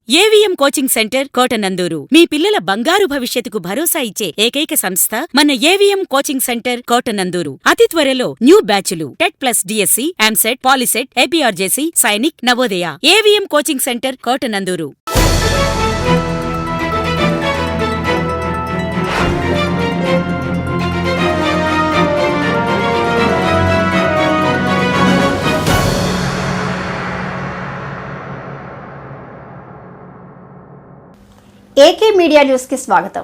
AVM coaching centre Kotananduru మీ పిల్లల బంగారు భవిష్యత్తుకు భరోసా ఇచ్చే ఏకైక సంస్థ మన ఏవిఎం కోచింగ్ సెంటర్ కోటనందూరు. అతి త్వరలో న్యూ బ్యాచులు TET plus DSC, EAMCET, POLYCET, APRJC, Sainik, Navodaya. AVM coaching centre Kotanandur. AK media news కి స్వాగతం.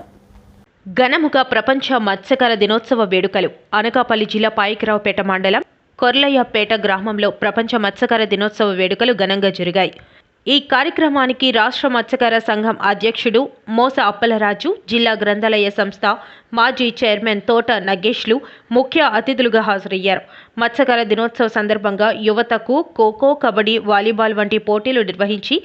ఘనముఖ ప్రపంచ మత్స్యకార దినోత్సవ వేడుకలు అనకాపల్లి జిల్లా పాయికరావుపేట మండలం కొర్లయ్యపేట గ్రామంలో ప్రపంచ మత్స్యకార దినోత్సవ వేడుకలు ఘనంగా జరిగాయి. ఈ కార్యక్రమానికి రాష్ట్ర మత్స్యకార సంఘం అధ్యక్షుడు మోస అప్పలరాజు, జిల్లా గ్రంథాలయ సంస్థ మాజీ చైర్మన్ తోట నగేష్లు ముఖ్య అతిథులుగా హాజరయ్యారు. మత్స్యకార దినోత్సవ సందర్భంగా యువతకు ఖోఖో, కబడ్డీ, వాలీబాల్ వంటి పోటీలు నిర్వహించి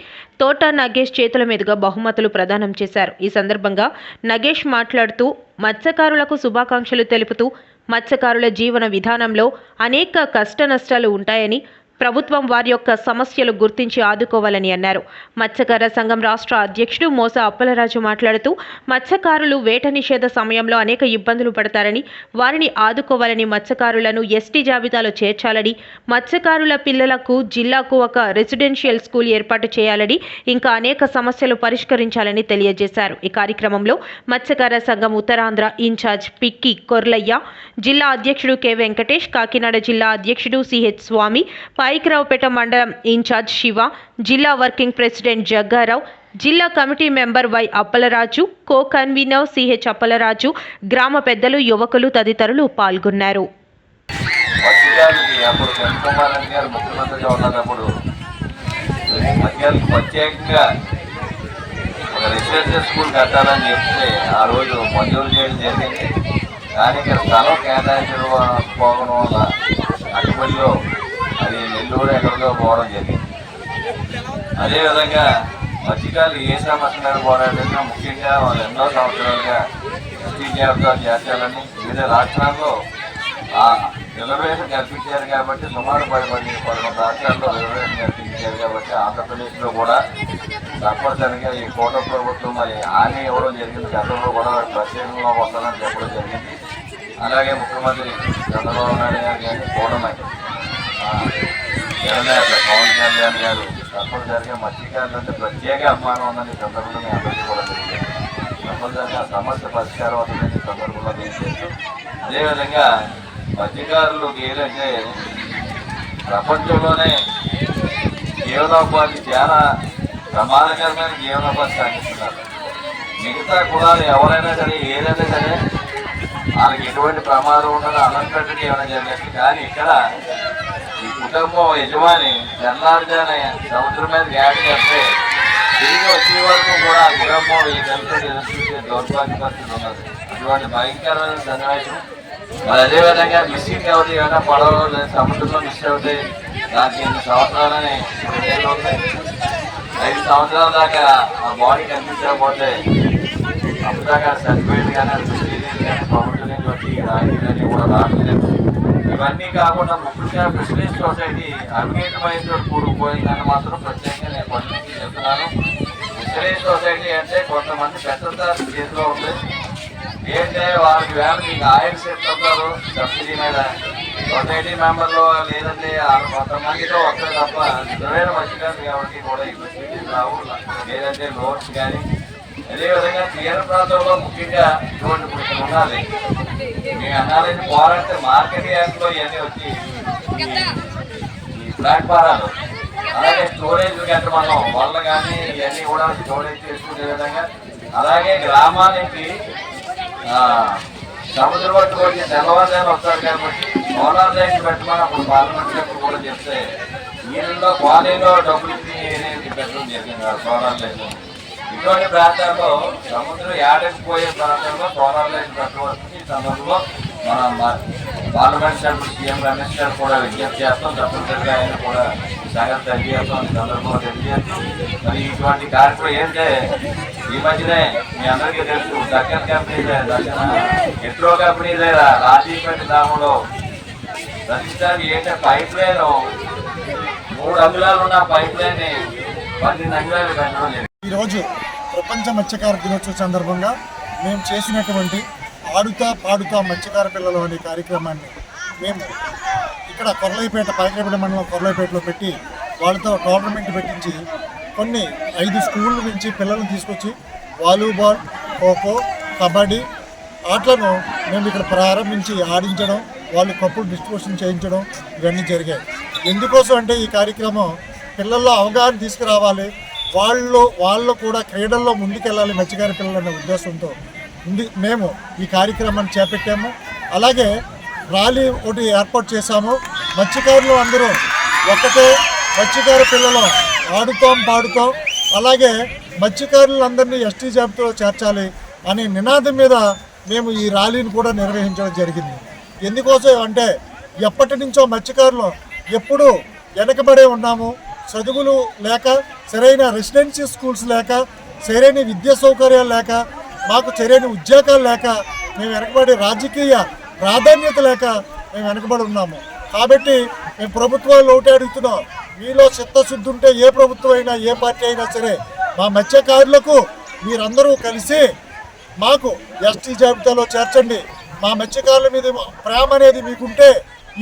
తోట నగేష్ చేతుల మీదుగా బహుమతులు ప్రదానం చేశారు. ఈ సందర్భంగా నగేష్ మాట్లాడుతూ మత్స్యకారులకు శుభాకాంక్షలు తెలుపుతూ మత్స్యకారుల జీవన విధానంలో అనేక కష్ట నష్టాలు ఉంటాయని, ప్రభుత్వం వారి యొక్క సమస్యలు గుర్తించి ఆదుకోవాలని అన్నారు. మత్స్యకార సంఘం రాష్ట్ర అధ్యక్షుడు మోస అప్పలరాజు మాట్లాడుతూ మత్స్యకారులు వేట నిషేధ సమయంలో అనేక ఇబ్బందులు పడతారని, వారిని ఆదుకోవాలని, మత్స్యకారులను ఎస్టీ జాబితాలో చేర్చాలని, మత్స్యకారుల పిల్లలకు జిల్లాకు ఒక రెసిడెన్షియల్ స్కూల్ ఏర్పాటు చేయాలని, ఇంకా అనేక సమస్యలు పరిష్కరించాలని తెలియజేశారు. ఈ కార్యక్రమంలో మత్స్యకార సంఘం ఉత్తరాంధ్ర ఇన్ఛార్జ్ పిక్కి కొర్లయ్య, జిల్లా అధ్యక్షుడు కె వెంకటేష్, కాకినాడ జిల్లా అధ్యక్షుడు సిహెచ్ స్వామి, పాయికరావుపేట మండలం ఇన్ఛార్జ్ శివ, జిల్లా వర్కింగ్ ప్రెసిడెంట్ జగ్గారావు, జిల్లా committee member Y Appalaraju, co convener CH Appalaraju, గ్రామ పెద్దలు, యువకులు తదితరులు పాల్గొన్నారు. కానీ ఇక్కడ స్థలం కేటాయించకపోవడం వల్ల అటుపల్లిలో అది నెల్లూరు ఎక్కడికో పోవడం జరిగింది. అదేవిధంగా మత్స్యకారులు ఏ సమస్యలు పోరాడినా ముఖ్యంగా వాళ్ళు ఎన్నో సంవత్సరాలుగా ఎస్టీ జాబితాలు చేర్చాలని వివిధ రాష్ట్రాల్లో ఆ రిజర్వేషన్ కల్పించారు కాబట్టి సుమారు 11 రాష్ట్రాల్లో రిజర్వేషన్ కల్పించారు కాబట్టి ఆంధ్రప్రదేశ్లో కూడా తప్పనిసరిగా ఈ కోట ప్రభుత్వం మరి హామీ ఇవ్వడం జరిగింది. గతంలో కూడా ప్రత్యేకంగా వస్తానని చెప్పడం జరిగింది. అలాగే ముఖ్యమంత్రి చంద్రబాబు నాయుడు గారు కానీ కూడమై జగన్ పవన్ కళ్యాణ్ గారు తప్పనిసరిగా మత్స్యకారులు అంటే ప్రత్యేక అభిమానం ఉందని సందర్భంగా అందరికీ కూడా తెలియదు. తప్పనిసరిగా సమస్య పరిష్కారం అవుతుందని సందర్భంలో తెలియజేస్తూ, అదేవిధంగా మత్స్యకారులకు ఏదంటే ప్రపంచంలోనే జీవనోపాధి చాలా ప్రమాదకరమైన జీవనోపాధి సాగిస్తున్నారు. మిగతా కులాలు ఎవరైనా సరే ఏదైనా సరే వాళ్ళకి ఎటువంటి ప్రమాదం ఉండదు, అలంకరణ ఏమైనా జరిగింది. కానీ ఇక్కడ ఈ కుటుంబం యజమాని తెల్లారుజానే సముద్రం మీద గ్యాస్ చేస్తే తిరిగి వచ్చే వరకు కూడా ఆ కుటుంబం ఈ కలిసి ఎదుర్కొంటే దౌర్భాగ్య పరిస్థితి ఉన్నది. అటువంటి భయంకరమైన సన్నివేశం. మరి అదేవిధంగా మిస్సింగ్ అవుతాయి, ఏమైనా పడవలు సముద్రంలో మిస్ అవుతాయి. దానికి 8 సంవత్సరాలని 5 సంవత్సరాల దాకా ఆ బాడీ కనిపించకపోతే అప్పుడు దాకా చనిపోయింది. కానీ అది ప్రభుత్వం నుంచి వచ్చి రాజకీయాన్ని కూడా రావట్లేదు. ఇవన్నీ కాకుండా ముఖ్యంగా ఫిషరీస్ సొసైటీ అవినీతిమైనతో కూడుకుపోయిందని మాత్రం ప్రత్యేకంగా నేను పరిస్థితి చెప్తున్నాను. ఫిషరీస్ సొసైటీ అంటే కొంతమంది పెద్దల చేతిలో ఉంది. ఏంటంటే వాళ్ళకి వేళ మీకు ఆయిల్ సెట్ అవుతారు సబ్సిడీ మీద. సొసైటీ మెంబర్లో లేదంటే కొంతమందితో వస్తారు తప్ప నిజమైన మత్స్యకారులు ఎవరికి కూడా ఈ ఫెసిలిటీస్ రావు. లేదంటే లోన్స్ కానీ. అదేవిధంగా తీర ప్రాంతంలో ముఖ్యంగా ఇటువంటి ఇప్పుడు ఉండాలి. మేము అనాలని పోరాడితే మార్కెట్ యాక్ట్లో ఇవన్నీ వచ్చి ఈ ప్లాట్ఫారాలు అలాగే స్టోరేజ్ గంట మనం వల్ల కానీ ఇవన్నీ కూడా స్టోరేజ్ చేసుకునే విధంగా, అలాగే గ్రామానికి సముద్ర పట్టు వచ్చి తెల్లవారుజామున వస్తారు కాబట్టి సోలార్ లైట్ పెట్టమని అప్పుడు పార్లమెంట్ కూడా చెప్తే నీళ్ళలో కాలనీలో డబ్బులు ఇచ్చి పెట్టడం జరిగింది సోలార్ లైట్. ఇటువంటి ప్రాంతాల్లో సముద్రం ఏడకపోయే ప్రాంతాల్లో సోలార్ లైట్ పెట్టవలసింది. ఈ సందర్భంలో మన పార్లమెంట్ సభ్యులు సీఎం రమేష్ గారు కూడా విజ్ఞప్తి చేస్తాం. తప్పనిసరిగా ఆయన కూడా సంగతి తెలియజేస్తాం. ఈ సందర్భంలో తెలియజేస్తాం. మరి ఇటువంటి కార్యక్రమం ఏంటంటే ఈ మధ్యనే మీ అందరికీ తెలుసు దక్కన్ కంపెనీ ఎట్రో కంపెనీ దగ్గర రాజీపేట గ్రామంలో ప్రతిసారి ఏంటంటే పైప్ లైన్ 3 అంగుళాలు ఉన్న పైప్ లైన్ 12 అంగుళాలు పెట్టడం జరిగింది. ఈరోజు ప్రపంచ మత్స్యకార దినోత్సవ సందర్భంగా మేము చేసినటువంటి ఆడుతా పాడుతా మత్స్యకార పిల్లలు అనే కార్యక్రమాన్ని మేము ఇక్కడ కొర్లైపేట పాయకరావుపేట మండలం కొర్లైపేటలో పెట్టి వాళ్ళతో టోర్నమెంట్ పెట్టించి కొన్ని 5 స్కూళ్ళ నుంచి పిల్లలను తీసుకొచ్చి వాలీబాల్, ఖోఖో, కబడ్డీ ఆటలను మేము ఇక్కడ ప్రారంభించి ఆడించడం, వాళ్ళు కప్పులు డిస్ట్రిబ్యూషన్ చేయించడం ఇవన్నీ జరిగాయి. ఎందుకోసం అంటే ఈ కార్యక్రమం పిల్లల్లో అవగాహన తీసుకురావాలి, వాళ్ళు కూడా క్రీడల్లో ముందుకెళ్ళాలి మత్స్యకార పిల్లలు అనే ఉద్దేశంతో మేము ఈ కార్యక్రమాన్ని చేపట్టాము. అలాగే ర్యాలీ ఒకటి ఏర్పాటు చేశాము. మత్స్యకారులు అందరూ ఒక్కటే, మత్స్యకార పిల్లలు ఆడుతాం పాడుతాం, అలాగే మత్స్యకారులందరినీ ఎస్టీ జాబితాలో చేర్చాలి అనే నినాదం మీద మేము ఈ ర్యాలీని కూడా నిర్వహించడం జరిగింది. ఎందుకోసం అంటే ఎప్పటి నుంచో మత్స్యకారులు ఎప్పుడూ వెనకబడే ఉన్నాము. చదువులు లేక, సరైన రెసిడెన్షియల్ స్కూల్స్ లేక, సరైన విద్యా సౌకర్యాలు లేక, మాకు సరైన ఉద్యోగాలు లేక మేము వెనకబడి, రాజకీయ ప్రాధాన్యత లేక మేము వెనకబడి ఉన్నాము. కాబట్టి మేము ప్రభుత్వాలు ఒకటే అడుగుతున్నాం, మీలో చిత్తశుద్ధి ఉంటే ఏ ప్రభుత్వం అయినా ఏ పార్టీ అయినా సరే మా మత్స్యకారులకు మీరందరూ కలిసి మాకు ఎస్టీ జాబితాలో చేర్చండి. మా మత్స్యకారుల మీద ప్రేమ అనేది మీకుంటే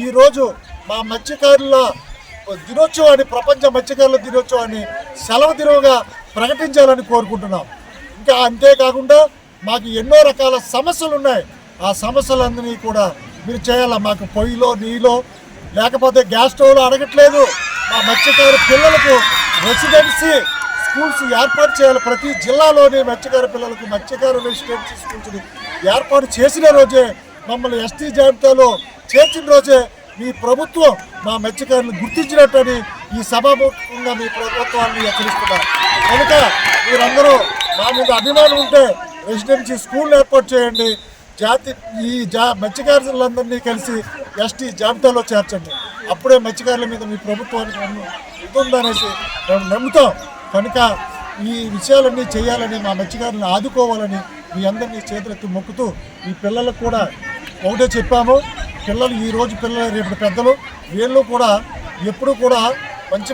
ఈరోజు మా మత్స్యకారుల దినోత్సవాన్ని, ప్రపంచ మత్స్యకారుల దినోత్సవాన్ని సెలవు దినంగా ప్రకటించాలని కోరుకుంటున్నాం. ఇంకా అంతేకాకుండా మాకు ఎన్నో రకాల సమస్యలు ఉన్నాయి. ఆ సమస్యలన్నీ కూడా మీరు చేయాలి. మాకు పొయ్యిలో నీలో లేకపోతే గ్యాస్ స్టవ్లో అడగట్లేదు. మా మత్స్యకారు పిల్లలకు రెసిడెన్సీ స్కూల్స్ ఏర్పాటు చేయాలి. ప్రతి జిల్లాలోని మత్స్యకార పిల్లలకు మత్స్యకార రెసిడెన్సీ స్కూల్స్ని ఏర్పాటు చేసిన రోజే, మమ్మల్ని ఎస్టీ జాబితాలో చేర్చిన రోజే మీ ప్రభుత్వం మా మత్స్యకారులను గుర్తించినట్టని ఈ సభాముఖంగా మీ ప్రభుత్వాన్ని హెచ్చరిస్తున్నారు. కనుక మీరందరూ మా మీద అభిమానం ఉంటే రెసిడెన్సీ స్కూల్ ఏర్పాటు చేయండి. మత్స్యకారులందరినీ కలిసి ఎస్టీ జాబితాలో చేర్చండి. అప్పుడే మత్స్యకారుల మీద మీ ప్రభుత్వానికి ఉంటుందనేసి మేము నమ్ముతాం. కనుక ఈ విషయాలన్నీ చేయాలని, మా మత్స్యకారులను ఆదుకోవాలని మీ అందరినీ చేతులెత్తి మొక్కుతూ ఈ పిల్లలకు కూడా ఒకటే చెప్పాము. పిల్లలు ఈరోజు పిల్లలు రేపు పెద్దలు, వీళ్ళు కూడా ఎప్పుడు కూడా మంచి